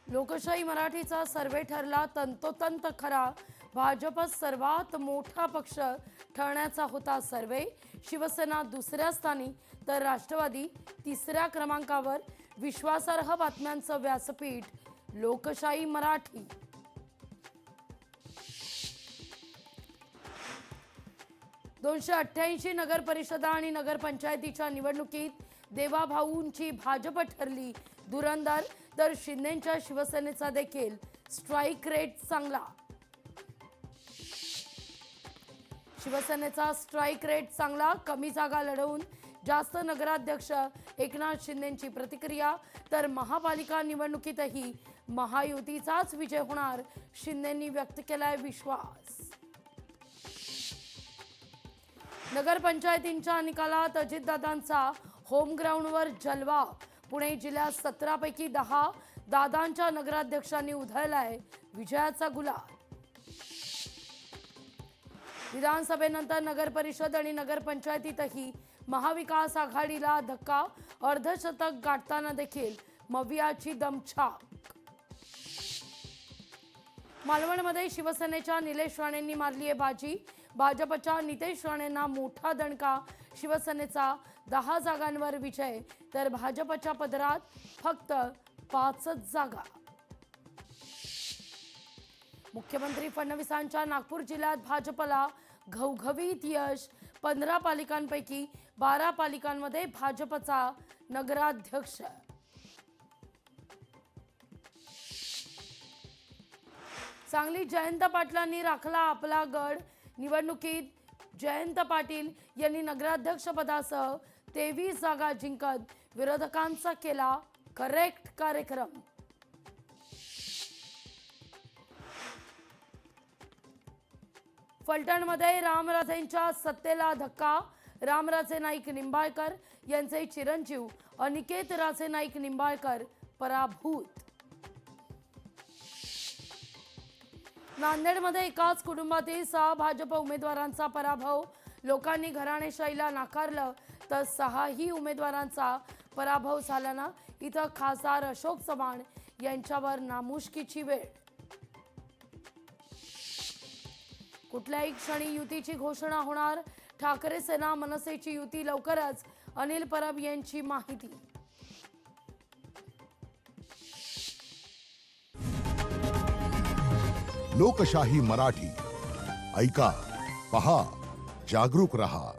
लोकशाही मराठीचा सर्वे ठरला तंतोतंत खरा। भाजप सर्वात मोठा पक्ष ठरण्याचा होता सर्वे। शिवसेना दुसऱ्या स्थानी तर राष्ट्रवादी तिसऱ्या क्रमांकावर। विश्वासार्ह बातम्यांचं व्यासपीठ लोकशाही मराठी। दोनशे 88 नगर परिषदा आणि नगरपंचायतीच्या निवडणुकीत देवाभाऊंची भाजप ठरली धुरंधर, तर शिंदेंच्या शिवसेनेचा देखील स्ट्राइक रेट चांगला। शिवसेनेचा स्ट्राइक रेट चांगला, कमी जागा लढवून जास्त नगराध्यक्ष एकनाथ शिंदेंची प्रतिक्रिया। तर महापालिका निवडणुकीतही महायुतीचाच विजय होणार, शिंदेंनी व्यक्त केलाय विश्वास। नगरपंचायतींच्या निकालात अजितदादांचा होम ग्राउंडवर जलवा। पुणे जिल्ह्यात 17 पैकी 10 दादांच्या नगराध्यक्षांनी उधळलाय विजयाचा गुलाल। विधानसभेनंतर नगरपरिषद आणि नगरपंचायतीतही महाविकास आघाडीला धक्का, अर्धशतक गाठताना देखील मवियाची दमछाक। मालवणमध्ये शिवसेनेच्या निलेश राणेंनी मारली आहे बाजी। भाजपच्या नितेश राणेंना मोठा दणका, शिवसेनेचा 10 जागांवर विजय, तर भाजपच्या पदरात फक्त 5 जागा। मुख्यमंत्री फडणवीसांच्या नागपूर जिल्ह्यात भाजपला घवघवीत यश। 15 पालिकांपैकी 12 पालिकांमध्ये भाजपचा नगराध्यक्ष। सांगली जयंत पाटलांनी राखला आपला गड। निवडणुकीत जयंत पाटील यांनी नगराध्यक्षपदासह 23 जागा जिंकत विरोधकांचा केला करेक्ट कार्यक्रम। फलटणमध्ये रामराजेंच्या सत्तेला धक्का। रामराजे नाईक निंबाळकर यांचे चिरंजीव अनिकेत राजे नाईक निंबाळकर पराभूत। नांदेडमध्ये एकाच कुटुंबातील 6 भाजप उमेदवारांचा पराभव। लोकांनी घराणेशाहीला नाकारलं, तर 6ही उमेदवारांचा पराभव झाल्यानं इथं खासदार अशोक चव्हाण यांच्यावर नामुष्कीची वेळ। कुठल्याही क्षणी युतीची घोषणा होणार, ठाकरे सेना मनसेची युती लवकरच, अनिल परब यांची माहिती। लोकशाही मराठी ऐका, पहा, जागरूक रहा।